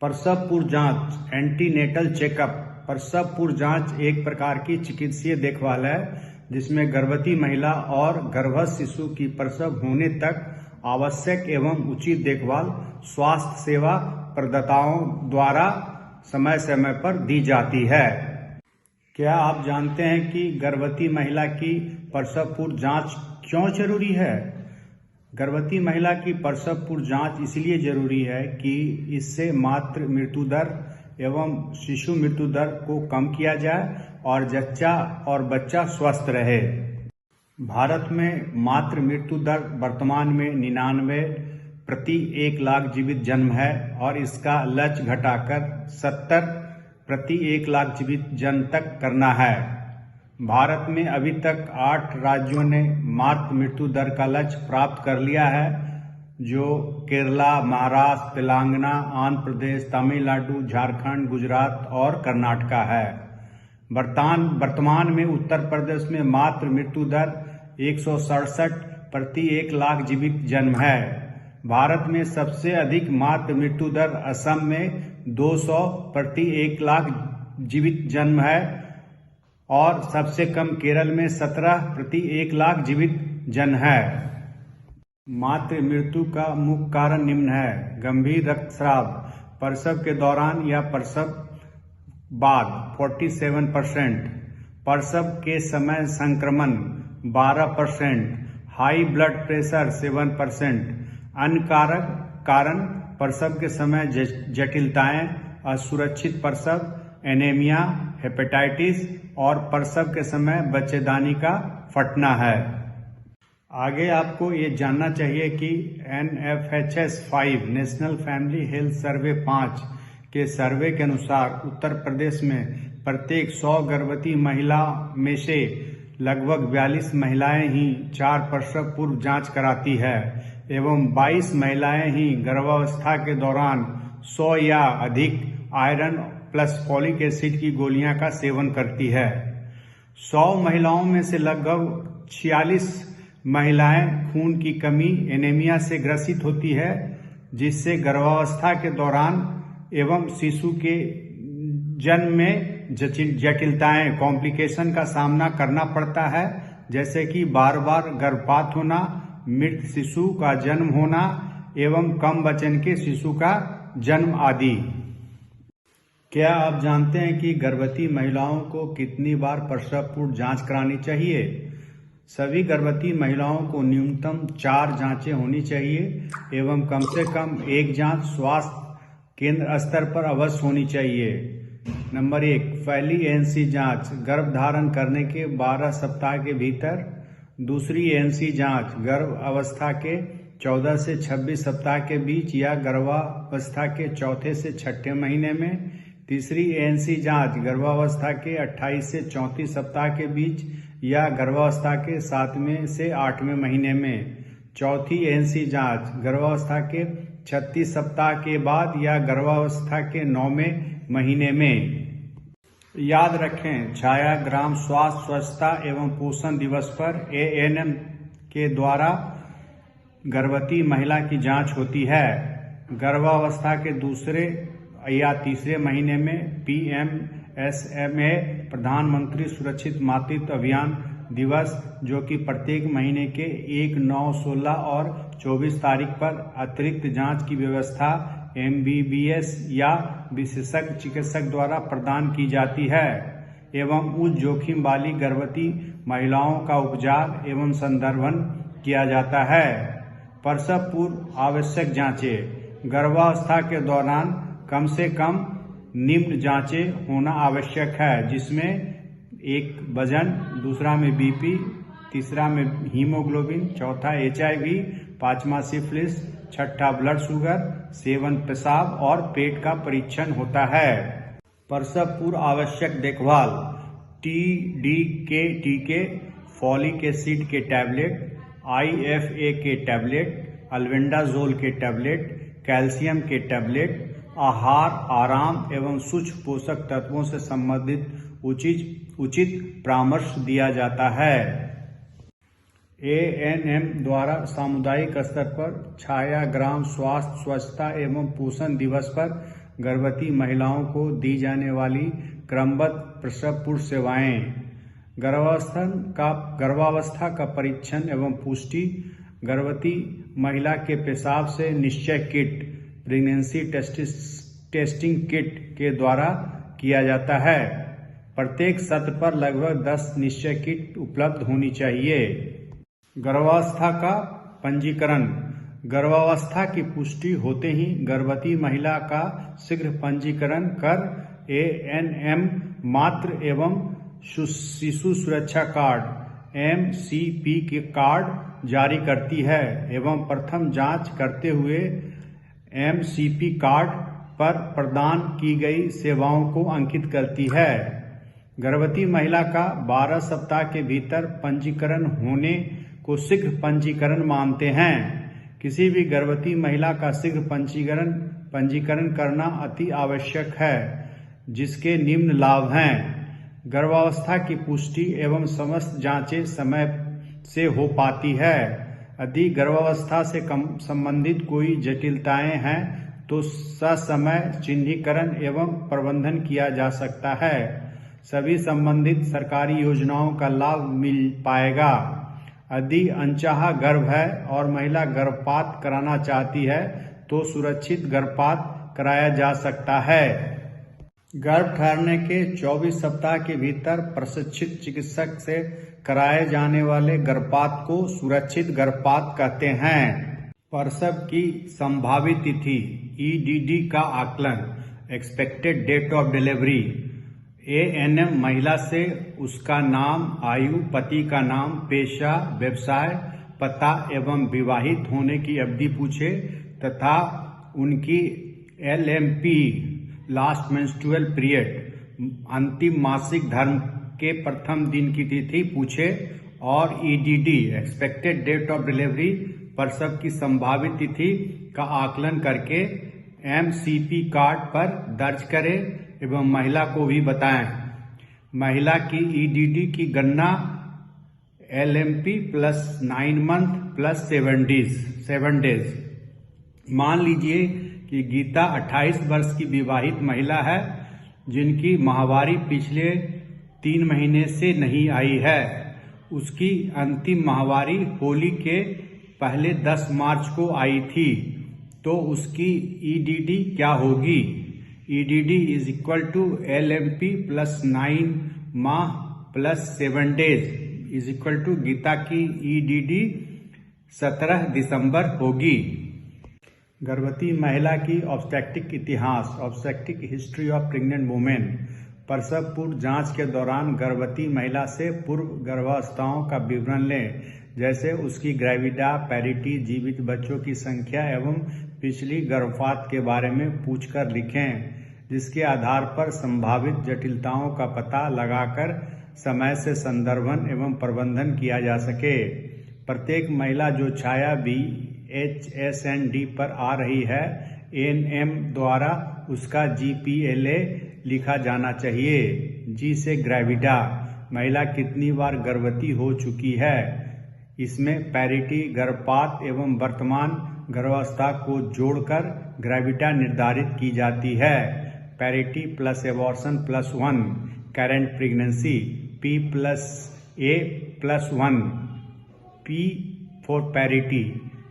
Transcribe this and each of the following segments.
प्रसव पूर्व जांच एंटीनेटल चेकअप। प्रसव पूर्व जांच एक प्रकार की चिकित्सीय देखभाल है जिसमें गर्भवती महिला और गर्भस्थ शिशु की प्रसव होने तक आवश्यक एवं उचित देखभाल स्वास्थ्य सेवा प्रदाताओं द्वारा समय समय पर दी जाती है। क्या आप जानते हैं कि गर्भवती महिला की प्रसव पूर्व जांच क्यों जरूरी है? गर्भवती महिला की प्रसव पूर्व जांच इसलिए जरूरी है कि इससे मातृ मृत्यु दर एवं शिशु मृत्यु दर को कम किया जाए और जच्चा और बच्चा स्वस्थ रहे। भारत में मातृ मृत्यु दर वर्तमान में 99 प्रति 1 लाख जीवित जन्म है और इसका लक्ष्य घटाकर 70 प्रति 1 लाख जीवित जन्म तक करना है। भारत में अभी तक 8 राज्यों ने मातृ मृत्यु दर का लक्ष्य प्राप्त कर लिया है, जो केरला, महाराष्ट्र, तेलंगाना, आंध्र प्रदेश, तमिलनाडु, झारखंड, गुजरात और कर्नाटका है। वर्तमान में उत्तर प्रदेश में मातृ मृत्यु दर 167 प्रति 1 लाख जीवित जन्म है। भारत में सबसे अधिक मातृ मृत्यु दर असम में 200 प्रति 1 लाख जीवित जन्म है और सबसे कम केरल में 17 प्रति 1 लाख जीवित जन्म है। मातृ मृत्यु का मुख्य कारण निम्न है: गंभीर रक्तस्राव प्रसव के दौरान या प्रसव बाद 47%, प्रसव के समय संक्रमण 12%, हाई ब्लड प्रेशर 7%, अन्य कारण प्रसव के समय जटिलताएं, असुरक्षित प्रसव, एनीमिया, हेपेटाइटिस और प्रसव के समय बच्चेदानी का फटना है। आगे आपको ये जानना चाहिए कि NFHS 5 national family health survey 5 के सर्वे के अनुसार उत्तर प्रदेश में प्रत्येक 100 गर्भवती महिला में से लगभग 42 महिलाएं ही 4 प्रसव पूर्व जांच कराती है एवं 22 महिलाएं ही गर्भावस्था के दौरान 100 या अधिक आयरन प्लस फॉलिक एसिड की गोलियां का सेवन करती है। 100 महिलाओं में से लगभग 46 महिलाएं खून की कमी एनीमिया से ग्रसित होती है, जिससे गर्भावस्था के दौरान एवं शिशु के जन्म में जटिलताएं कॉम्प्लिकेशन का सामना करना पड़ता है, जैसे कि बार बार गर्भपात होना, मृत शिशु का जन्म होना एवं कम वजन के शिशु का जन्म आदि। क्या आप जानते हैं कि गर्भवती महिलाओं को कितनी बार प्रसव पूर्व जांच करानी चाहिए? सभी गर्भवती महिलाओं को न्यूनतम 4 जांचें होनी चाहिए एवं कम से कम 1 जांच स्वास्थ्य केंद्र स्तर पर अवश्य होनी चाहिए। नंबर 1, पहली ANC जांच गर्भ धारण करने के 12 सप्ताह के भीतर। दूसरी ANC जांच गर्भ अवस्था के 14 से 26 सप्ताह के बीच या गर्भावस्था के चौथे से छठे महीने में। तीसरी ANC जांच गर्भावस्था के 28 से 34 सप्ताह के बीच या गर्भावस्था के 7वें से 8वें महीने में। चौथी ANC जांच गर्भावस्था के 36 सप्ताह के बाद या गर्भावस्था के 9वें महीने में। याद रखें, छाया ग्राम स्वास्थ्य स्वच्छता एवं पोषण दिवस पर ANM के द्वारा गर्भवती महिला की जांच होती है। गर्भावस्था के दूसरे या तीसरे महीने में PMSMA प्रधानमंत्री सुरक्षित मातृत्व अभियान दिवस, जो कि प्रत्येक महीने के 1, 9, 16 और 24 तारीख पर अतिरिक्त जांच की व्यवस्था MBBS या विशेषज्ञ चिकित्सक द्वारा प्रदान की जाती है एवं उच्च जोखिम वाली गर्भवती महिलाओं का उपचार एवं संदर्भन किया जाता है। प्रसव पूर्व आवश्यक जांचें गर्भावस्था के दौरान कम से कम निम्न जांचें होना आवश्यक है, जिसमें 1 वजन, दूसरा में BP, तीसरा में हीमोग्लोबिन, चौथा HIV, 5वां सिफिलिस, 6ठा ब्लड शुगर, 7 पेशाब और पेट का परीक्षण होता है। प्रसव पूर्व आवश्यक देखभाल TD के टीके, फॉलिक एसिड के टैबलेट, IFA के टैबलेट, अल्बेंडाजोल के टैबलेट, कैल्शियम के टैबलेट, आहार, आराम एवं सूक्ष्म पोषक तत्वों से संबंधित उचित परामर्श दिया जाता है। ANM द्वारा सामुदायिक स्तर पर छाया ग्राम स्वास्थ्य स्वच्छता एवं पोषण दिवस पर गर्भवती महिलाओं को दी जाने वाली क्रमबद्ध प्रसव पूर्व सेवाएं। गर्भावस्था का परीक्षण एवं पुष्टि गर्भवती महिला के पेशाब से निश्चय किट, प्रेगनेंसी टेस्टिंग किट के द्वारा किया जाता है। प्रत्येक सत्र पर लगभग 10 निश्चय किट उपलब्ध होनी चाहिए। गर्भावस्था का पंजीकरण। गर्भावस्था की पुष्टि होते ही गर्भवती महिला का शीघ्र पंजीकरण कर ANM मातृ एवं शिशु सुरक्षा कार्ड MCP के कार्ड जारी करती है एवं प्रथम जांच करते हुए MCP कार्ड पर प्रदान की गई सेवाओं को अंकित करती है। गर्भवती महिला का 12 सप्ताह के भीतर पंजीकरण होने को शीघ्र पंजीकरण मानते हैं। किसी भी गर्भवती महिला का शीघ्र पंजीकरण करना अति आवश्यक है, जिसके निम्न लाभ हैं। गर्भावस्था की पुष्टि एवं समस्त जांचें समय से हो पाती है। यदि गर्भावस्था से संबंधित कोई जटिलताएं हैं तो ससमय चिन्हीकरण एवं प्रबंधन किया जा सकता है। सभी संबंधित सरकारी योजनाओं का लाभ मिल पाएगा। यदि अनचाहा गर्भ है और महिला गर्भपात कराना चाहती है तो सुरक्षित गर्भपात कराया जा सकता है। गर्भ ठहरने के 24 सप्ताह के भीतर प्रशिक्षित चिकित्सक से कराए जाने वाले गर्भपात को सुरक्षित गर्भपात कहते हैं। प्रसव की संभावित तिथि EDD का आकलन, expected date of delivery. ANM महिला से उसका नाम, आयु, पति का नाम, पेशा, व्यवसाय, पता एवं विवाहित होने की अवधि पूछे तथा उनकी LMP लास्ट मेंस्ट्रुअल पीरियड, अंतिम मासिक धर्म के प्रथम दिन की तिथि पूछे और EDD, expected date of delivery, प्रसव की संभावित तिथि का आकलन करके MCP कार्ड पर दर्ज करें एवं महिला को भी बताएं। महिला की EDD की गणना LMP plus 9 month plus 7 days. मान लीजिए कि गीता 28 वर्ष की विवाहित महिला है जिनकी माहवारी पिछले 3 महीने से नहीं आई है। उसकी अंतिम माहवारी होली के पहले 10 मार्च को आई थी, तो उसकी EDD क्या होगी? EDD is equal to LMP plus 9 माह plus 7 days is equal to Geeta की EDD 17 दिसंबर होगी। गर्भवती महिला की ऑब्स्टेट्रिक इतिहास, obstetric history of pregnant women. प्रसव पूर्व जांच के दौरान गर्भवती महिला से पूर्व गर्भावस्थाओं का विवरण लें, जैसे उसकी ग्रेविडा, पैरिटी, जीवित बच्चों की संख्या एवं पिछली गर्भपात के बारे में पूछकर लिखें, जिसके आधार पर संभावित जटिलताओं का पता लगाकर समय से संदर्भन एवं प्रबंधन किया जा सके। प्रत्येक महिला जो छाया BHSND पर आ रही है, ANM द्वारा उसका GPLA लिखा जाना चाहिए। G से ग्रेविडा, महिला कितनी बार गर्भवती हो चुकी है। इसमें पैरिटी, गर्भपात एवं वर्तमान गर्भावस्था को जोड़कर ग्रेविडा निर्धारित की जाती है। Parity plus abortion plus 1, current pregnancy, P plus A plus 1, P for parity.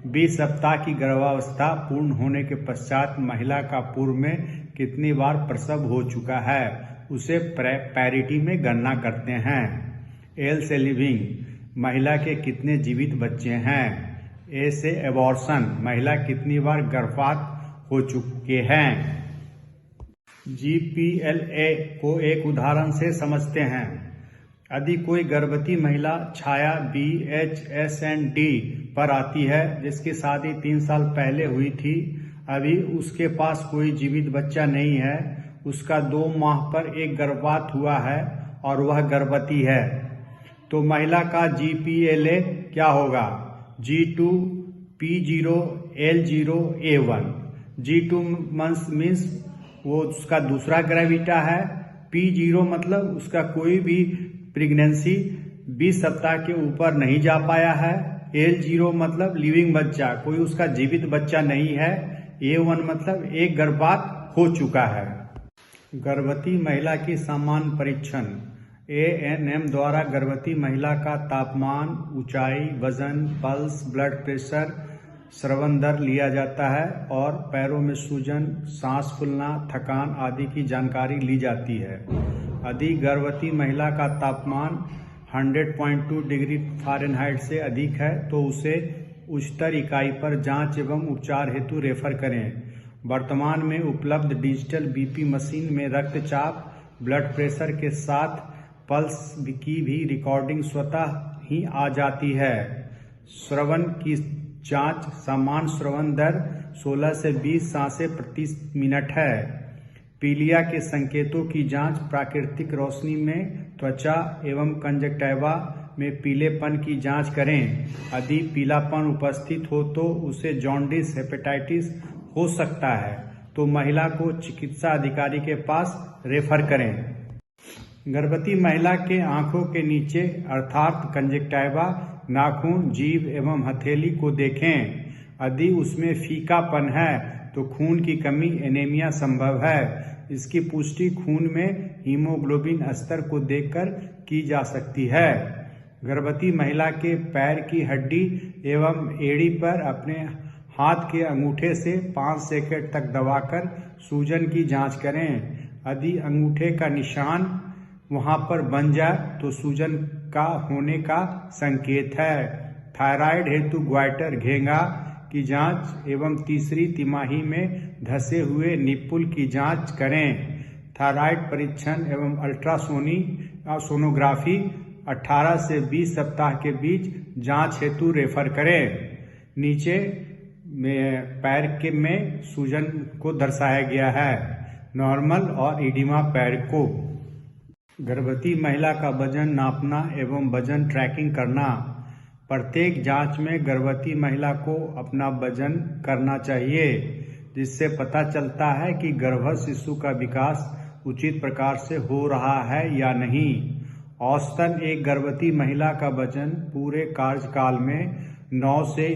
20 सप्ताह की गर्भावस्था पूर्ण होने के पश्चात महिला का पूर्व में कितनी बार प्रसव हो चुका है, उसे पैरिटी में गणना करते हैं। L से लिविंग, महिला के कितने जीवित बच्चे हैं। A से एबॉर्शन, महिला कितनी बार गर्भपात हो चुके हैं। GPLA को एक उदाहरण से समझते हैं। यदि कोई गर्भवती महिला छाया BHSND पर आती है जिसकी शादी 3 साल पहले हुई थी, अभी उसके पास कोई जीवित बच्चा नहीं है, उसका 2 माह पर एक गर्भपात हुआ है और वह गर्भवती है, तो महिला का GPLA क्या होगा? G2, P0, L0, A1। G2 means वो उसका दूसरा ग्रेविटा है। P0 मतलब उसका कोई भी प्रेगनेंसी 20 सप्ताह के ऊपर नहीं जा पाया है। L0 मतलब लिविंग बच्चा, कोई उसका जीवित बच्चा नहीं है। A1 मतलब एक गर्भपात हो चुका है। गर्भवती महिला की सामान्य परीक्षण। ANM द्वारा गर्भवती महिला का तापमान, ऊंचाई, वजन, पल्स, ब्लड प्रेशर, श्वसन दर लिया जाता है और पैरों में सूजन, सांस फूलना, थकान आदि की जानकारी ली जाती है। यदि गर्भवती महिला का तापमान 100.2 डिग्री फ़ारेनहाइट से अधिक है तो उसे उच्चतर इकाई पर जांच एवं उपचार हेतु रेफर करें। वर्तमान में उपलब्ध डिजिटल BP मशीन में रक्तचाप, ब्लड प्रेशर के साथ पल्स की भी रिकॉर्डिंग स्वतः ही आ जाती है। श्वसन की जांच। सामान्य श्वसन दर 16 से 20 सांसें प्रति मिनट है। पीलिया के संकेतों की जांच। प्राकृतिक रोशनी में त्वचा एवं कंजक्टिवा में पीलेपन की जांच करें। यदि पीलापन उपस्थित हो तो उसे जॉन्डिस, हेपेटाइटिस हो सकता है तो महिला को चिकित्सा अधिकारी के पास रेफर करें। गर्भवती महिला के आंखों के नीचे अर्थात कंजक्टिवा, नाखून, जीभ एवं हथेली को देखें। यदि उसमें फीकापन है तो खून की कमी, एनीमिया संभव है। इसकी पुष्टि खून में हीमोग्लोबिन स्तर को देखकर की जा सकती है। गर्भवती महिला के पैर की हड्डी एवं एड़ी पर अपने हाथ के अंगूठे से 5 सेकंड तक दबाकर सूजन की जांच करें। यदि अंगूठे का निशान वहां पर बन जाए तो सूजन का होने का संकेत है। थायराइड हेतु ग्वाइटर, घेंगा की जांच एवं तीसरी तिमाही में धसे हुए निप्पल की जांच करें। थायराइड परीक्षण एवं सोनोग्राफी 18 से 20 सप्ताह के बीच जांच हेतु रेफर करें। नीचे में पैर के में सूजन को दर्शाया गया है। नॉर्मल और इडिमा पैर को। गर्भवती महिला का वजन नापना एवं वजन ट्रैकिंग करना। प्रत्येक जांच में गर्भवती महिला को अपना वजन करना चाहिए जिससे पता चलता है कि गर्भस्थ शिशु का विकास उचित प्रकार से हो रहा है या नहीं। औसतन एक गर्भवती महिला का वजन पूरे कार्यकाल में 9 से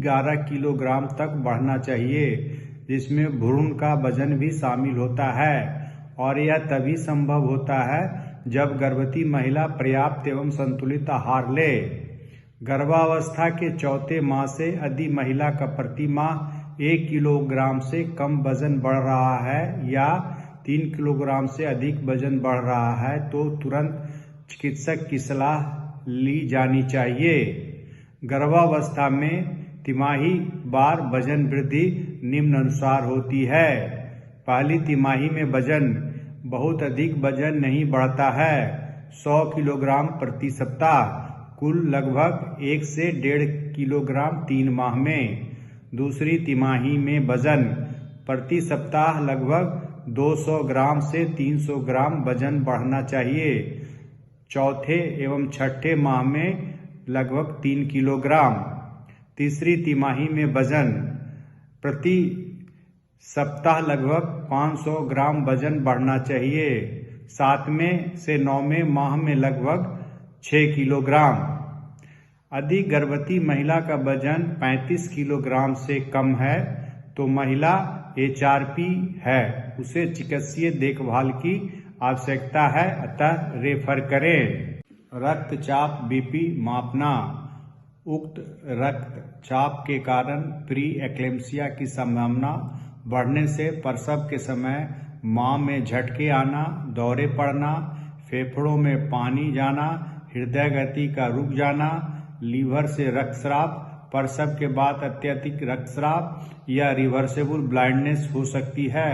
11 किलोग्राम तक बढ़ना चाहिए जिसमें भ्रूण का वजन भी शामिल होता है और यह तभी संभव होता है जब गर्भवती महिला पर्याप्त एवं संतुलित आहार ले। गर्भावस्था के चौथे माह से यदि महिला का प्रति माह 1 किलोग्राम से कम वजन बढ़ रहा है या 3 किलोग्राम से अधिक वजन बढ़ रहा है तो तुरंत चिकित्सक की सलाह ली जानी चाहिए। गर्भावस्था में तिमाही बार वजन वृद्धि निम्नानुसार होती है। पहली तिमाही में वजन बहुत अधिक वजन नहीं बढ़ता है, 100 किलोग्राम प्रति सप्ताह, कुल लगभग 1 से 1.5 किलोग्राम 3 माह में। दूसरी तिमाही में वजन प्रति सप्ताह लगभग 200 ग्राम से 300 ग्राम वजन बढ़ना चाहिए। चौथे एवं छठे माह में लगभग 3 किलोग्राम। तीसरी तिमाही में वजन प्रति सप्ताह लगभग 500 ग्राम वजन बढ़ना चाहिए। 7वें से 9वें माह में लगभग 6 किलोग्राम। यदि गर्भवती महिला का वजन 35 किलोग्राम से कम है तो महिला HRP है, उसे चिकित्सीय देखभाल की आवश्यकता है, अतः रेफर करें। रक्तचाप BP मापना। उक्त रक्तचाप के कारण प्री एक्लेम्सिया की संभावना बढ़ने से प्रसव के समय मां में झटके आना, दौरे पड़ना, फेफड़ों में पानी जाना, हृदय गति का रुक जाना, लीवर से रक्तस्राव, प्रसव के बाद अत्यधिक रक्तस्राव या रिवर्सेबल ब्लाइंडनेस हो सकती है।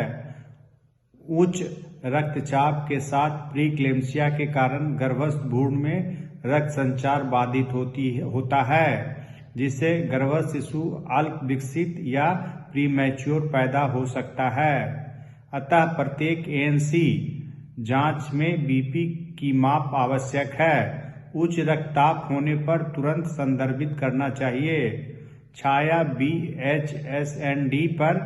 उच्च रक्तचाप के साथ प्रीक्लेम्सिया के कारण गर्भस्थ भ्रूण में रक्त संचार बाधित होता है जिससे गर्भस्थ शिशु अल्प विकसित या प्रीमैच्योर पैदा हो सकता है। अतः प्रत्येक ANC जांच में BP की माप आवश्यक है। उच्च रक्तचाप होने पर तुरंत संदर्भित करना चाहिए। छाया BHSND पर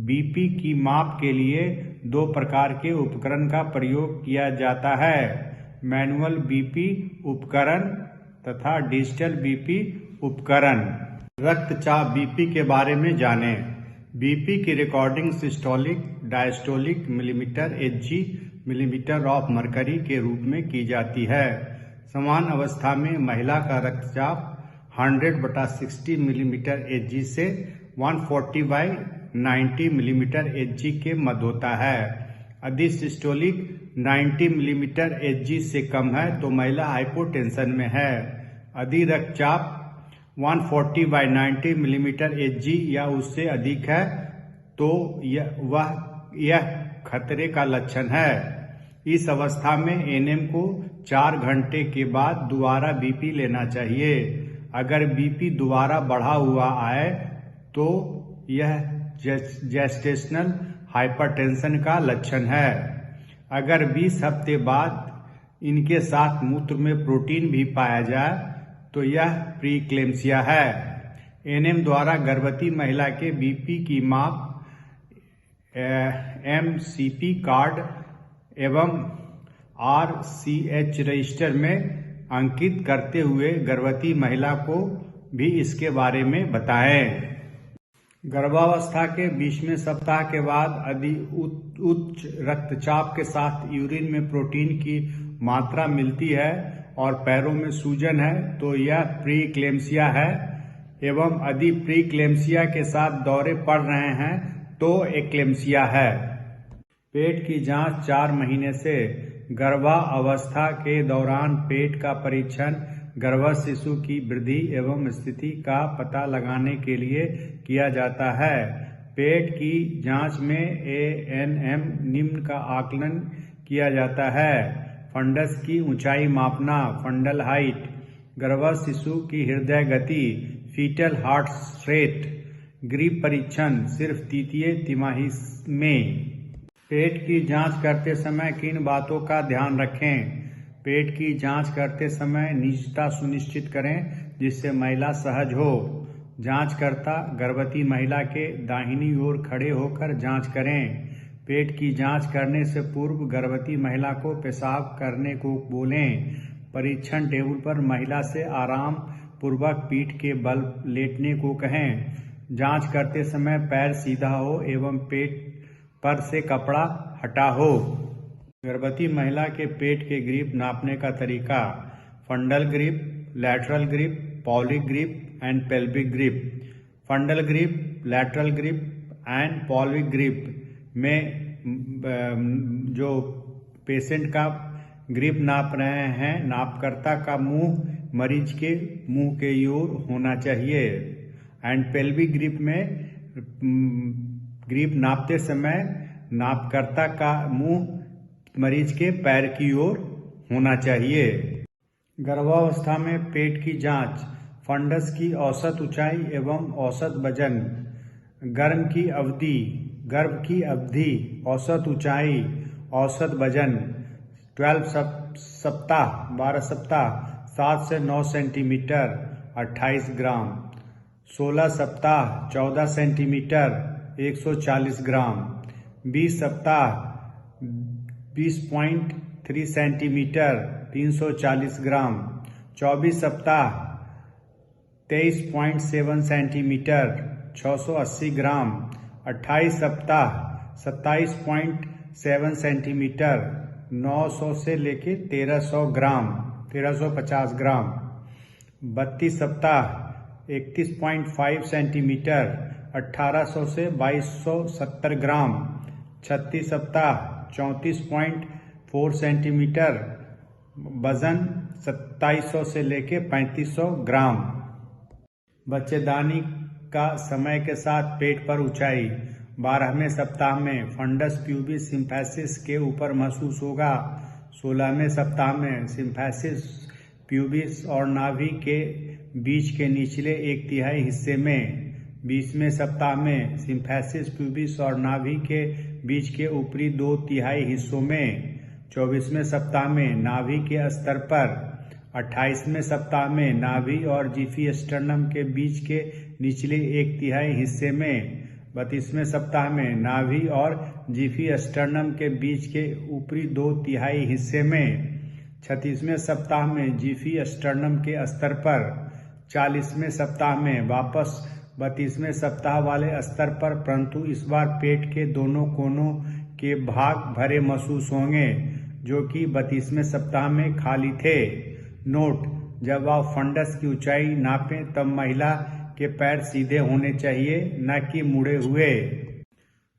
BP की माप के लिए 2 प्रकार के उपकरण का प्रयोग किया जाता है, मैनुअल BP उपकरण तथा डिजिटल BP उपकरण। रक्तचाप BP के बारे में जानें। BP की recording systolic, diastolic millimetre Hg millimetre of mercury के रूप में की जाती है। समान अवस्था में महिला का रक्तचाप 100/60 मिलीमीटर Hg से 140/90 मिलीमीटर Hg के मध्य होता है। यदि सिस्टोलिक 90 मिलीमीटर Hg से कम है तो महिला हाइपोटेंशन में है। यदि रक्तचाप 140/90 मिलीमीटर Hg या उससे अधिक है तो यह खतरे का लक्षण है। इस अवस्था में एनएम को 4 घंटे के बाद दोबारा बीपी लेना चाहिए। अगर बीपी दोबारा बढ़ा हुआ आए तो यह जेस्टेशनल हाइपरटेंशन का लक्षण है। अगर 20 हफ्ते बाद इनके साथ मूत्र में प्रोटीन भी पाया जाए तो यह प्रीक्लेम्सिया है। एनएम द्वारा गर्भवती महिला के बीपी की माप एमसीपी कार्ड एवं RCH रजिस्टर में अंकित करते हुए गर्भवती महिला को भी इसके बारे में बताएं। गर्भावस्था के 20वें सप्ताह के बाद यदि उच्च रक्तचाप के साथ यूरिन में प्रोटीन की मात्रा मिलती है और पैरों में सूजन है तो यह प्रीक्लेम्सिया है एवं यदि प्रीक्लेम्सिया के साथ दौरे पड़ रहे हैं तो एक्लेम्सिया है। पेट की जांच 4 महीने से गर्भावस्था के दौरान पेट का परीक्षण गर्भस्थ शिशु की वृद्धि एवं स्थिति का पता लगाने के लिए किया जाता है। पेट की जांच में ANM निम्न का आकलन किया जाता है। फंडस की ऊंचाई मापना, फंडल हाइट, गर्भस्थ शिशु की हृदय गति, फीटल हार्ट रेट, ग्रीप परीक्षण सिर्फ तृतीय तिमाही में। पेट की जांच करते समय किन बातों का ध्यान रखें? पेट की जांच करते समय निजता सुनिश्चित करें जिससे महिला सहज हो। जांचकर्ता गर्भवती महिला के दाहिनी ओर खड़े होकर जांच करें। पेट की जांच करने से पूर्व गर्भवती महिला को पेशाब करने को बोलें। परीक्षण टेबल पर महिला से आराम पूर्वक पीठ के बल लेटने को कहें। जांच करते समय पैर सीधा हो एवं पेट पर से कपड़ा हटा हो। गर्भवती महिला के पेट के ग्रिप नापने का तरीका: फंडल grip, lateral grip, folic grip and pelvic grip. फंडल grip, lateral grip and folic grip में जो पेशेंट का ग्रिप नाप रहे हैं, नापकर्ता का मुंह मरीज के मुंह के ओर होना चाहिए। एंड पेल्विक ग्रिप में ग्रिप नापते समय नापकर्ता का मुंह मरीज के पैर की ओर होना चाहिए। गर्भावस्था में पेट की जांच: फंडस की औसत ऊंचाई एवं औसत वजन, गर्भ की अवधि, औसत ऊंचाई, औसत वजन, 12 सप्ताह 12 सप्ताह 7 से 9 सेंटीमीटर 28 ग्राम, 16 सप्ताह 14 सेंटीमीटर 140 ग्राम, 20 सप्ताह 20.3 सेंटीमीटर 340 ग्राम, 24 सप्ताह 23.7 सेंटीमीटर 680 ग्राम, 28 सप्ताह 27.7 सेंटीमीटर 900 से लेके 1350 ग्राम, 32 सप्ताह 31.5 सेंटीमीटर 1800 से 2270 ग्राम, 36 सप्ताह 34.4 सेंटीमीटर, वजन 2700 से लेके 3500 ग्राम। बच्चेदानी का समय के साथ पेट पर ऊंचाई: 12वें सप्ताह में फंडस प्यूबिस सिम्फैसिस के ऊपर महसूस होगा। 16वें सप्ताह में सिम्फैसिस प्यूबिस और नाभि के बीच के निचले 1/3 हिस्से में। 20वें सप्ताह में सिम्फैसिस प्यूबिस और नाभि के बीच के ऊपरी 2/3 हिस्सों में। 24वें सप्ताह में नाभि के स्तर पर। 28वें सप्ताह में नाभि और जीफी स्टर्नम के बीच के निचले 1/3 हिस्से में। 32वें सप्ताह में नाभि और जीफी स्टर्नम के बीच के ऊपरी 2/3 हिस्से में। 36वें सप्ताह में जीफी स्टर्नम के स्तर पर। 40वें सप्ताह में वापस 32वें सप्ताह वाले स्तर पर, परंतु इस बार पेट के दोनों कोनों के भाग भरे महसूस होंगे जो कि 32वें सप्ताह में खाली थे। नोट: जब आप फंडस की ऊंचाई नापें तब महिला के पैर सीधे होने चाहिए, न कि मुड़े हुए।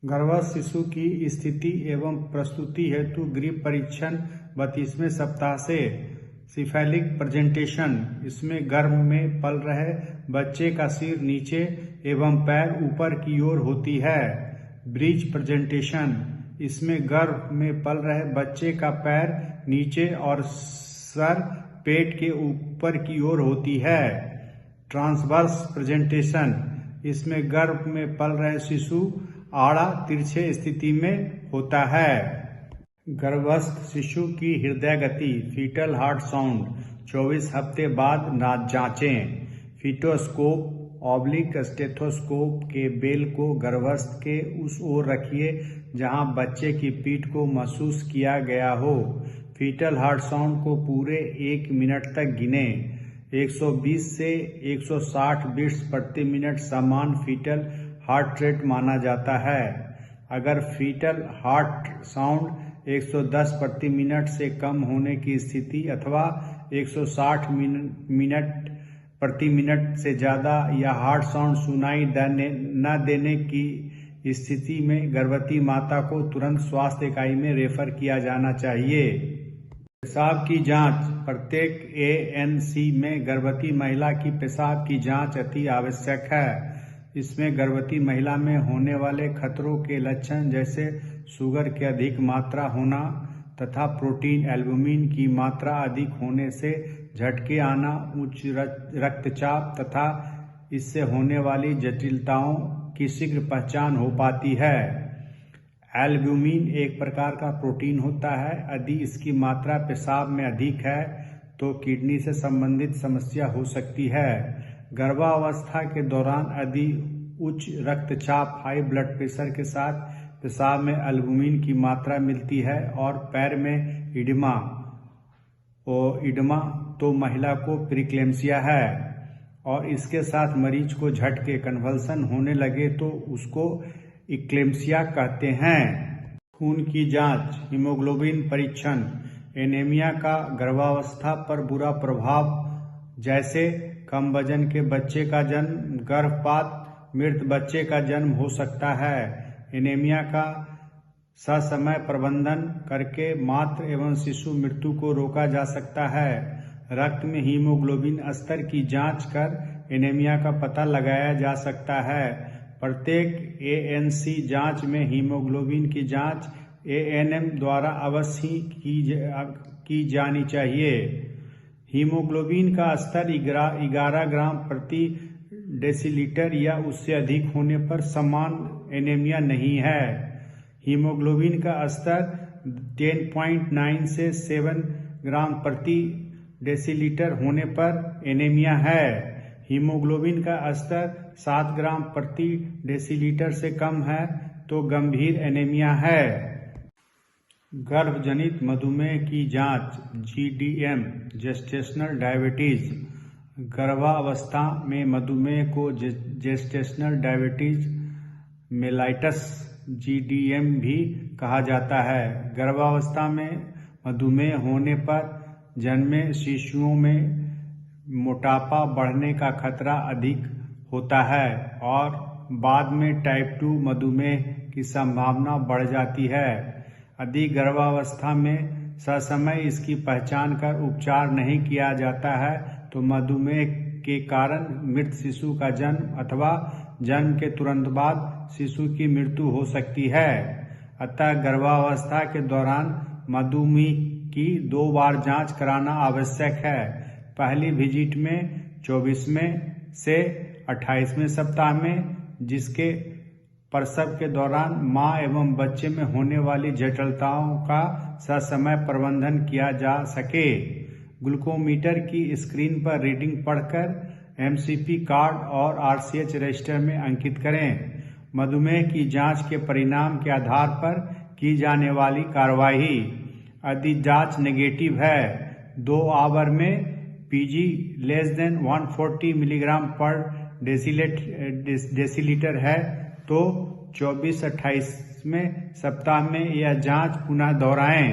गर्भस्थ शिशु की स्थिति एवं प्रस्तुति हेतु गृह परीक्षण 32वें सप्ताह से। सिफेलिक प्रेजेंटेशन: इसमें गर्भ में पल रहे बच्चे का सिर नीचे एवं पैर ऊपर की ओर होती है। ब्रीच प्रेजेंटेशन: इसमें गर्भ में पल रहे बच्चे का पैर नीचे और सर पेट के ऊपर की ओर होती है। ट्रांसवर्स प्रेजेंटेशन: इसमें गर्भ में पल रहे शिशु आड़ा तिरछे स्थिति में होता है। गर्भस्थ शिशु की हृदय गति फीटल हार्ट साउंड 24 हफ्ते बाद जांचें। फीटोस्कोप स्टेथोस्कोप के बेल को गर्भस्थ के उस ओर रखिए जहां बच्चे की पीठ को महसूस किया गया हो। फीटल हार्ट साउंड को पूरे 1 मिनट तक गिने। 120 से 160 बीट्स प्रति मिनट सामान्य फीटल हार्ट रेट माना जाता है। अगर फीटल हार्ट साउंड 110 प्रति मिनट से कम होने की स्थिति अथवा 160 मिनट प्रति मिनट से ज्यादा या हार्ट साउंड सुनाई न देने की स्थिति में गर्भवती माता को तुरंत स्वास्थ्य इकाई में रेफर किया जाना चाहिए। पेशाब की जांच: प्रत्येक ANC में गर्भवती महिला की पेशाब की जांच अति आवश्यक है। इसमें गर्भवती महिला में होने वाले खतरों के लक्षण जैसे शुगर की अधिक मात्रा होना तथा प्रोटीन एल्बुमिन की मात्रा अधिक होने से झटके आना, उच्च रक्तचाप तथा इससे होने वाली जटिलताओं की शीघ्र पहचान हो पाती है। एल्बुमिन एक प्रकार का प्रोटीन होता है। यदि इसकी मात्रा पेशाब में अधिक है तो किडनी से संबंधित समस्या हो सकती है। गर्भावस्था के दौरान यदि उच्च रक्तचाप हाई ब्लड प्रेशर के साथ पेशाब में एल्बुमिन की मात्रा मिलती है और पैर में इडिमा तो महिला को प्रीक्लेम्सिया है और इसके साथ मरीज को झटके कन्वल्सन होने लगे तो उसको इक्लेम्सिया कहते हैं। खून की जांच: हीमोग्लोबिन परीक्षण एनीमिया का गर्भावस्था पर बुरा प्रभाव जैसे कम वजन के बच्चे का जन्म, गर्भपात, मृत बच्चे का जन्म हो सकता है। एनीमिया का ससमय प्रबंधन करके मातृ एवं शिशु मृत्यु को रोका जा सकता है। रक्त में हीमोग्लोबिन स्तर की जांच कर एनीमिया का पता लगाया जा सकता है। प्रत्येक ANC जांच में हीमोग्लोबिन की जांच ANM द्वारा अवश्य की जानी चाहिए। हीमोग्लोबिन का स्तर 11 ग्राम प्रति डेसीलीटर या उससे अधिक होने पर सामान्य एनीमिया नहीं है। हीमोग्लोबिन का स्तर 10.9 से 7 ग्राम प्रति डेसीलीटर होने पर एनीमिया है। हीमोग्लोबिन का स्तर 7 ग्राम प्रति डेसीलीटर से कम है तो गंभीर एनीमिया है। गर्भजनित मधुमेह की जांच GDM जेस्टेशनल डायबिटीज। गर्भावस्था में मधुमेह को जेस्टेशनल डायबिटीज मेलाइटस GDM भी कहा जाता है। गर्भावस्था में मधुमेह होने पर जन्मे शिशुओं में मोटापा बढ़ने का खतरा अधिक होता है और बाद में टाइप 2 मधुमेह की संभावना बढ़ जाती है। यदि गर्भावस्था में ससमय इसकी पहचान कर उपचार नहीं किया जाता है तो मधुमेह के कारण मृत शिशु का जन्म अथवा जन्म के तुरंत बाद शिशु की मृत्यु हो सकती है। अतः गर्भावस्था के दौरान मधुमेह की 2 बार जांच कराना आवश्यक है। पहली विजिट में 24वें से 28वें सप्ताह में, जिसके प्रसव के दौरान मां एवं बच्चे में होने वाली जटिलताओं का ससमय प्रबंधन किया जा सके। ग्लूकोमीटर की स्क्रीन पर रीडिंग पढ़कर MCP कार्ड और RCH रजिस्टर में अंकित करें। मधुमेह की जांच के परिणाम के आधार पर की जाने वाली कार्रवाई: यदि जांच नेगेटिव है 2 आवर में PG <140 मिलीग्राम पर डेसीलीटर है तो 24-28वें सप्ताह में यह जांच पुनः दोहराएं।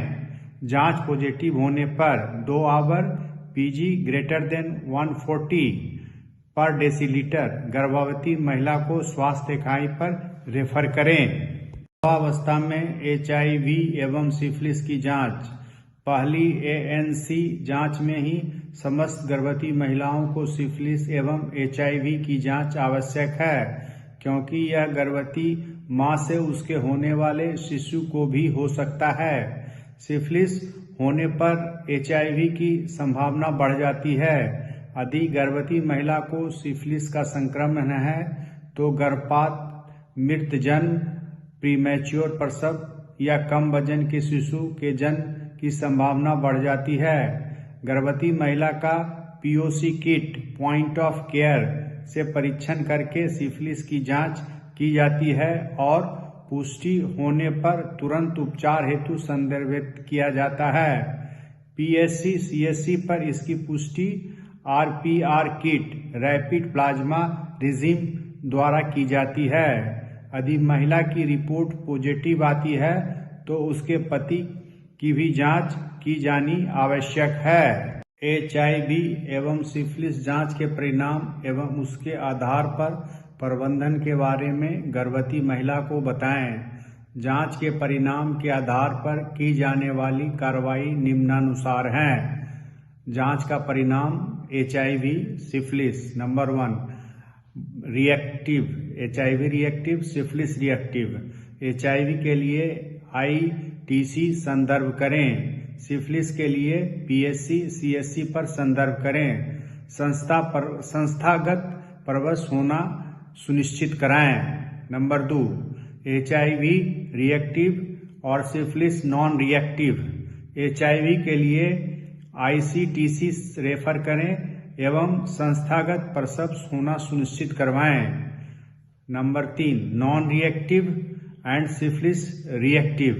जांच पॉजिटिव होने पर 2 आवर Pg greater than 140 पर डेसीलीटर गर्भवती महिला को स्वास्थ्य इकाई पर रेफर करें। गर्भावस्था में HIV एवं सिफिलिस की जांच। पहली ANC जांच में ही समस्त गर्भवती महिलाओं को सिफिलिस एवं HIV की जांच आवश्यक है, क्योंकि यह गर्भवती मां से उसके होने वाले शिशु को भी हो सकता है। सिफिलिस होने पर HIV की संभावना बढ़ जाती है। यदि गर्भवती महिला को सिफिलिस का संक्रमण है तो गर्भपात, मृत जन्म, प्रीमैच्योर प्रसव या कम वजन के शिशु के जन्म की संभावना बढ़ जाती है। गर्भवती महिला का POC kit point of care से परीक्षण करके सिफिलिस की जांच की जाती है और पुष्टि होने पर तुरंत उपचार हेतु संदर्भित किया जाता है। PSC CSC पर इसकी पुष्टि RPR kit rapid plasma regime द्वारा की जाती है। यदि महिला की रिपोर्ट पॉजिटिव आती है तो उसके पति की भी जांच की जानी आवश्यक है। HIV एवं सिफिलिस जांच के परिणाम एवं उसके आधार पर प्रबंधन के बारे में गर्भवती महिला को बताएं। जांच के परिणाम के आधार पर की जाने वाली कार्रवाई निम्नानुसार हैं। जांच का परिणाम HIV syphilis. Number 1 reactive, HIV reactive, syphilis reactive. HIV के लिए ITC संदर्भ करें। सिफिलिस के लिए PSC CSC पर संदर्भ करें। संस्थागत प्रवेश होना सुनिश्चित कराएं। नंबर 2 HIV रिएक्टिव और सिफिलिस नॉन रिएक्टिव। HIV के लिए ICTC रेफर करें एवं संस्थागत प्रसव होना सुनिश्चित करवाएं। Number 3 non reactive and syphilis reactive.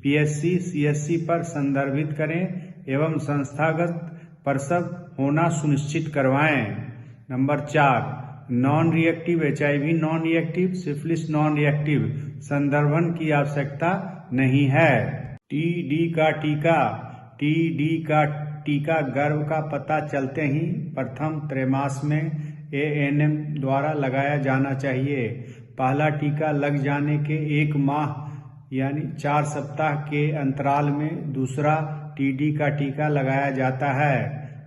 PSC CSC पर संदर्भित करें एवं संस्थागत प्रसव होना सुनिश्चित करवाएं। Number 4 non reactive HIV non reactive, syphilis non reactive संदर्भन की आवश्यकता नहीं है। TD का टीका। TD का टीका गर्भ का पता चलते ही प्रथम त्रैमास में ANM द्वारा लगाया जाना चाहिए। पहला टीका लग जाने के 1 माह यानी 4 सप्ताह के अंतराल में दूसरा TD का टीका लगाया जाता है।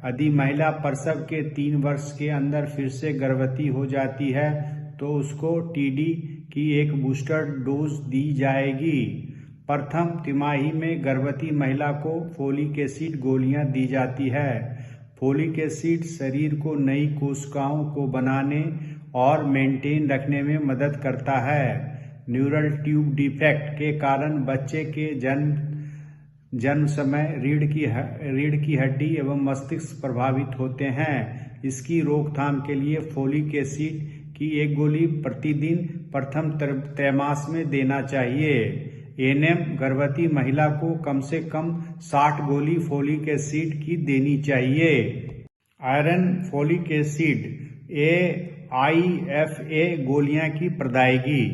यदि महिला प्रसव के 3 वर्ष के अंदर फिर से गर्भवती हो जाती है तो उसको TD की एक बूस्टर डोज दी जाएगी। प्रथम तिमाही में गर्भवती महिला को फोलिक एसिड गोलियां दी जाती है। फोलिक एसिड शरीर को नई कोशिकाओं को बनाने और मेंटेन रखने में मदद करता है। न्यूरल ट्यूब डिफेक्ट के कारण बच्चे के जन्म समय रीढ़ की हड्डी एवं मस्तिष्क प्रभावित होते हैं। इसकी रोकथाम के लिए फोलिक एसिड की 1 गोली प्रतिदिन प्रथम त्रैमास में देना चाहिए। ANM गर्भवती महिला को कम से कम 60 गोली फोलिक एसिड की देनी चाहिए। आयरन फोलिक एसिड AIFA गोलियां की प्रदायगी।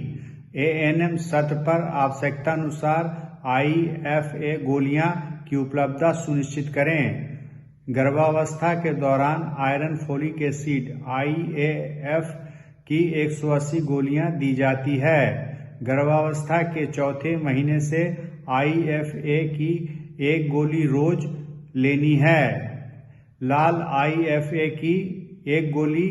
ANM सत्र पर आवश्यकतानुसार IFA गोलियां की उपलब्धता सुनिश्चित करें। गर्भावस्था के दौरान आयरन फोलिक एसिड IAF की 180 गोलियां दी जाती है। गर्भावस्था के 4थे महीने से IFA की 1 गोली रोज लेनी है। लाल IFA की 1 गोली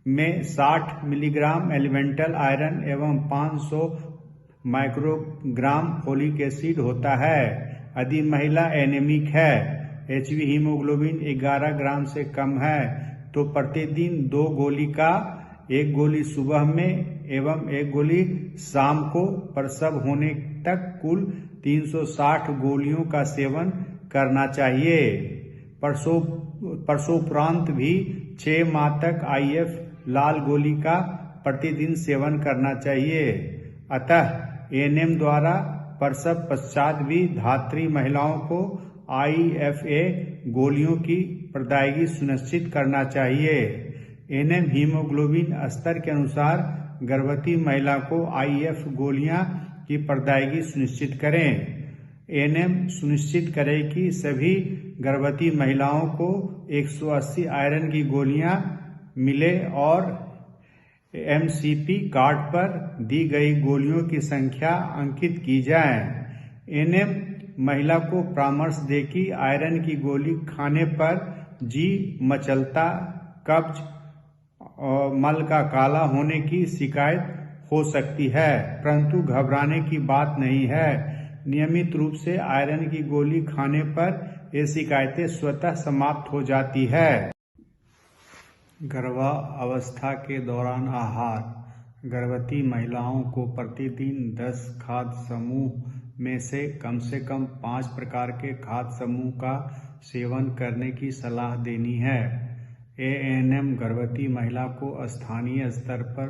में 60 मिलीग्राम एलिमेंटल आयरन एवं 500 माइक्रोग्राम फोलिक एसिड होता है। यदि महिला एनीमिक है, HB हीमोग्लोबिन 11 ग्राम से कम है तो प्रतिदिन 2 गोली का 1 गोली सुबह में एवं 1 गोली शाम को प्रसव होने तक कुल 360 गोलियों का सेवन करना चाहिए। प्रसवोपरांत भी 6 माह तक IF लाल गोली का प्रतिदिन सेवन करना चाहिए। अतः ANM द्वारा प्रसव पश्चात भी धात्री महिलाओं को IFA गोलियों की प्रदायगी सुनिश्चित करना चाहिए। एनएम हीमोग्लोबिन स्तर के अनुसार गर्भवती महिला को IF गोलियां की प्रदायगी सुनिश्चित करें। एनएम सुनिश्चित करें कि सभी गर्भवती महिलाओं को 180 आयरन की गोलियां मिले और MCP कार्ड पर दी गई गोलियों की संख्या अंकित की जाए। एनएम महिला को परामर्श दे कि आयरन की गोली खाने पर जी मचलता, कब्ज और मल का काला होने की शिकायत हो सकती है, परंतु घबराने की बात नहीं है। नियमित रूप से आयरन की गोली खाने पर ये शिकायतें स्वतः समाप्त हो जाती है। गर्भावस्था के दौरान आहार। गर्भवती महिलाओं को प्रतिदिन 10 खाद्य समूह में से कम 5 प्रकार के खाद्य समूह का सेवन करने की सलाह देनी है। एएनएम गर्भवती महिला को स्थानीय स्तर पर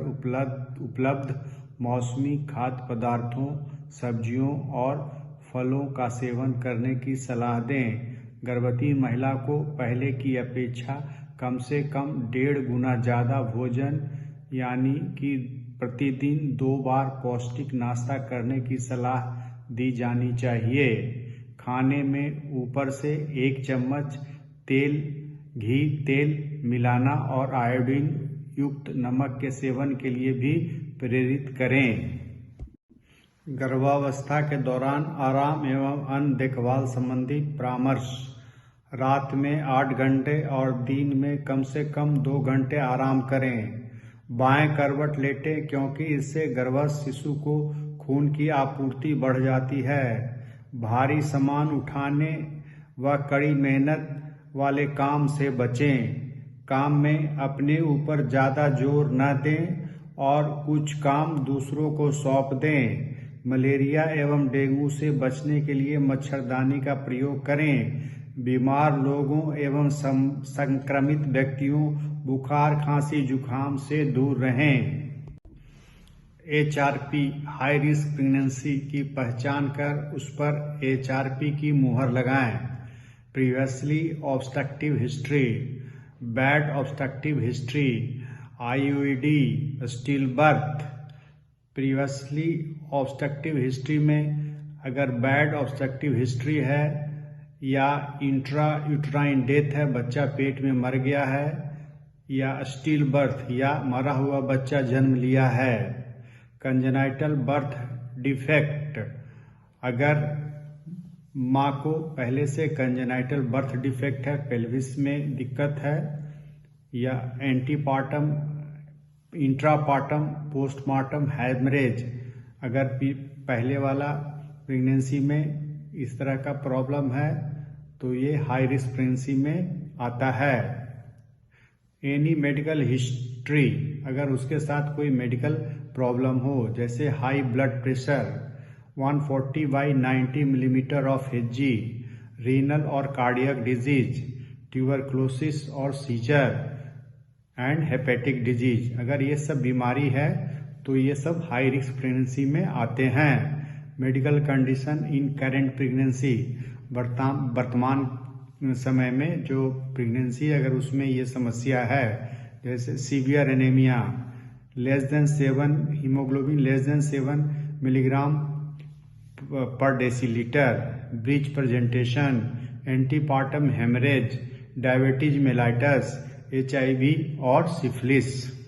उपलब्ध मौसमी खाद्य पदार्थों, सब्जियों और फलों का सेवन करने की सलाह दें। गर्भवती महिला को पहले की अपेक्षा कम से कम 1.5 गुना ज़्यादा भोजन यानी कि प्रतिदिन 2 बार पौष्टिक नाश्ता करने की सलाह दी जानी चाहिए। खाने में ऊपर से 1 चम्मच घी तेल मिलाना और आयोडीन युक्त नमक के सेवन के लिए भी प्रेरित करें। गर्भावस्था के दौरान आराम एवं अन्य देखभाल संबंधी परामर्श। रात में 8 घंटे और दिन में कम से कम 2 घंटे आराम करें। बाएं करवट लेटें क्योंकि इससे गर्भस्थ शिशु को खून की आपूर्ति बढ़ जाती है। भारी सामान उठाने व कड़ी मेहनत वाले काम से बचें। काम में अपने ऊपर ज़्यादा जोर न दें और कुछ काम दूसरों को सौंप दें। मलेरिया एवं डेंगू से बचने के लिए मच्छरदानी का प्रयोग करें। बीमार लोगों एवं संक्रमित व्यक्तियों बुखार, खांसी, जुखाम से दूर रहें। HRP हाई रिस्क प्रेगनेंसी की पहचान कर उस पर HRP की मुहर लगाएं। Previously obstructive history, bad obstructive history, IUD, still birth. Previously obstructive history में अगर बैड ऑब्स्ट्रक्टिव हिस्ट्री है या इंट्रा यूट्राइन डेथ है, बच्चा पेट में मर गया है, या स्टिल बर्थ या मरा हुआ बच्चा जन्म लिया है। कंजेनाइटल बर्थ डिफेक्ट, अगर माँ को पहले से कंजेनाइटल बर्थ डिफेक्ट है, पेल्विस में दिक्कत है, या एंटीपार्टम, इंट्रापार्टम, पोस्टमार्टम हैमरेज, अगर पहले वाला प्रेगनेंसी में इस तरह का प्रॉब्लम है तो ये हाई रिस्क प्रेगनेंसी में आता है। एनी मेडिकल हिस्ट्री, अगर उसके साथ कोई मेडिकल प्रॉब्लम हो जैसे high blood pressure 140/90 millimetre of Hg, renal और कार्डियक डिजीज, ट्यूबरक्लोसिस और सीजर एंड हेपेटिक डिजीज, अगर ये सब बीमारी है तो ये सब हाई रिस्क प्रेगनेंसी में आते हैं। Medical condition in current pregnancy, वर्तमान समय में जो प्रेगनेंसी अगर उसमें ये समस्या है, जैसे severe anaemia, haemoglobin <7 milligram per decilitre, breech presentation, antepartum haemorrhage, diabetes mellitus, HIV और सिफिलिस।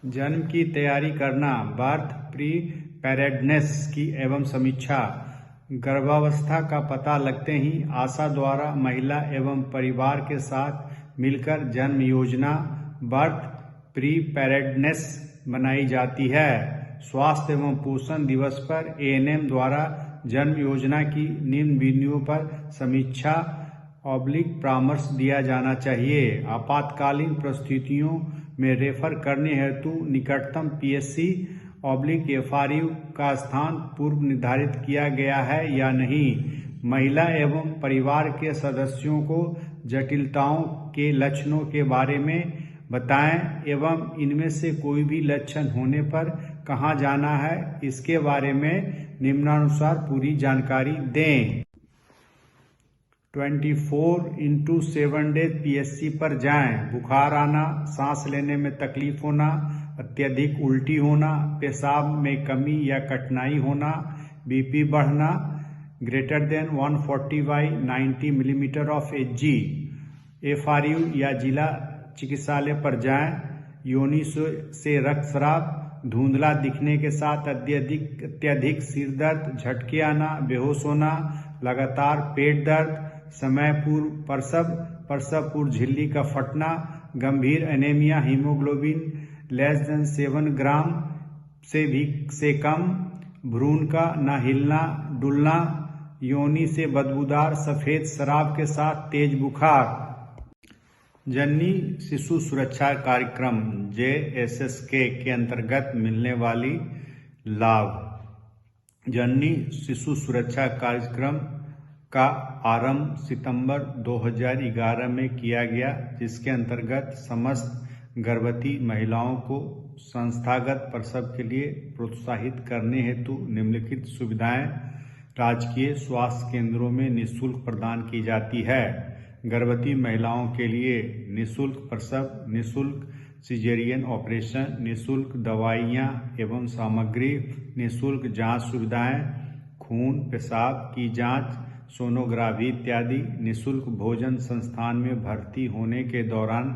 जन्म की तैयारी करना, बर्थ प्रीपेरेडनेस की एवं समीक्षा। गर्भावस्था का पता लगते ही आशा द्वारा महिला एवं परिवार के साथ मिलकर जन्म योजना बर्थ प्रीपेरेडनेस बनाई जाती है। स्वास्थ्य एवं पोषण दिवस पर ANM द्वारा जन्म योजना की निम्न बिंदुओं पर समीक्षा परामर्श दिया जाना चाहिए। आपातकालीन परिस्थितियों में रेफर करने हेतु निकटतम PSC/FRU का स्थान पूर्व निर्धारित किया गया है या नहीं। महिला एवं परिवार के सदस्यों को जटिलताओं के लक्षणों के बारे में बताएं एवं इनमें से कोई भी लक्षण होने पर कहां जाना है, इसके बारे में निम्नानुसार पूरी जानकारी दें। 24/7 डेज PSC पर जाएं। बुखार आना, सांस लेने में तकलीफ होना, अत्यधिक उल्टी होना, पेशाब में कमी या कठिनाई होना, BP बढ़ना > 140/90 मिलीमीटर ऑफ Hg, FRU या जिला चिकित्सालय पर जाएं। योनि से रक्तस्राव, धुंधला दिखने के साथ अत्यधिक सिर दर्द, झटके आना, बेहोश होना, लगातार पेट दर्द, समय पूर्व प्रसव पूर्व झिल्ली का फटना, गंभीर एनीमिया, हीमोग्लोबिन < 7 ग्राम से कम, भ्रूण का न हिलना डुलना, योनि से बदबूदार सफेद शराब के साथ तेज बुखार। जननी शिशु सुरक्षा कार्यक्रम JSSK के अंतर्गत मिलने वाली लाभ। जननी शिशु सुरक्षा कार्यक्रम का आरंभ सितंबर 2011 में किया गया, जिसके अंतर्गत समस्त गर्भवती महिलाओं को संस्थागत प्रसव के लिए प्रोत्साहित करने हेतु निम्नलिखित सुविधाएं राजकीय स्वास्थ्य केंद्रों में निःशुल्क प्रदान की जाती है। गर्भवती महिलाओं के लिए निःशुल्क प्रसव, निःशुल्क सिजेरियन ऑपरेशन, निःशुल्क दवाइयाँ एवं सामग्री, निःशुल्क जांच सुविधाएं, खून पेशाब की जांच, सोनोग्राफी इत्यादि, निःशुल्क भोजन, संस्थान में भर्ती होने के दौरान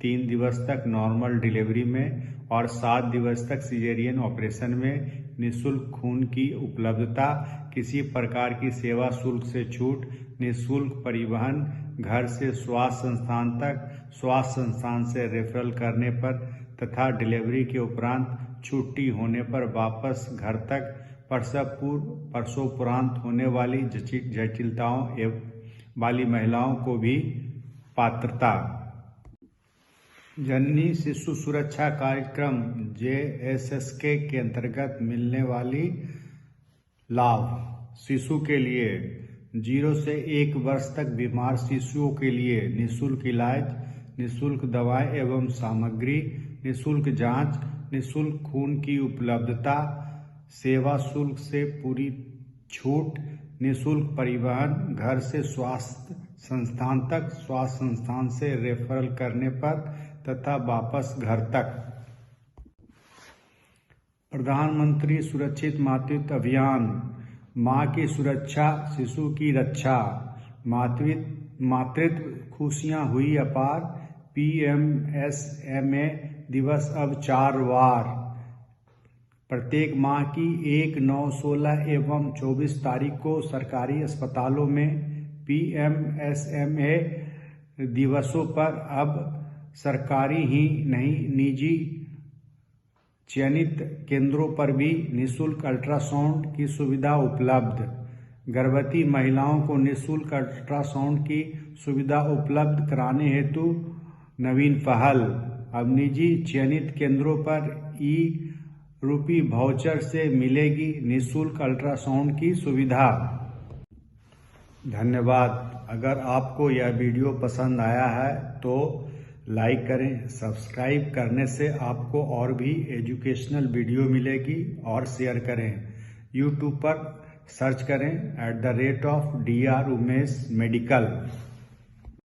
3 दिवस तक नॉर्मल डिलीवरी में और 7 दिवस तक सिजेरियन ऑपरेशन में निःशुल्क खून की उपलब्धता, किसी प्रकार की सेवा शुल्क से छूट, निःशुल्क परिवहन, घर से स्वास्थ्य संस्थान तक, स्वास्थ्य संस्थान से रेफरल करने पर तथा डिलीवरी के उपरांत छुट्टी होने पर वापस घर तक, प्रसव पूर्व प्रसवोपरांत होने वाली जटिलताओं वाली महिलाओं को भी पात्रता। जननी शिशु सुरक्षा कार्यक्रम JSSK के अंतर्गत मिलने वाली लाभ। शिशु के लिए 0 से 1 वर्ष तक बीमार शिशुओं के लिए निःशुल्क इलाज, निःशुल्क दवाएं एवं सामग्री, निःशुल्क जांच, निःशुल्क खून की उपलब्धता, सेवा शुल्क से पूरी छूट, निःशुल्क परिवहन, घर से स्वास्थ्य संस्थान तक, स्वास्थ्य संस्थान से रेफरल करने पर तथा वापस घर तक। प्रधानमंत्री सुरक्षित मातृत्व अभियान, माँ की सुरक्षा, शिशु की रक्षा, मातृत्व खुशियाँ हुई अपार। PMSMA दिवस अब 4 वार। प्रत्येक माह की 1, 9, 16 एवं 24 तारीख को सरकारी अस्पतालों में PMSMA दिवसों पर अब सरकारी ही नहीं निजी चयनित केंद्रों पर भी निःशुल्क अल्ट्रासाउंड की सुविधा उपलब्ध। गर्भवती महिलाओं को निःशुल्क अल्ट्रासाउंड की सुविधा उपलब्ध कराने हेतु नवीन पहल। अब निजी चयनित केंद्रों पर ₹, वाउचर से मिलेगी निःशुल्क अल्ट्रासाउंड की सुविधा। धन्यवाद। अगर आपको यह वीडियो पसंद आया है तो लाइक करें। सब्सक्राइब करने से आपको और भी एजुकेशनल वीडियो मिलेगी और शेयर करें। यूट्यूब पर सर्च करें @DR उमेश मेडिकल।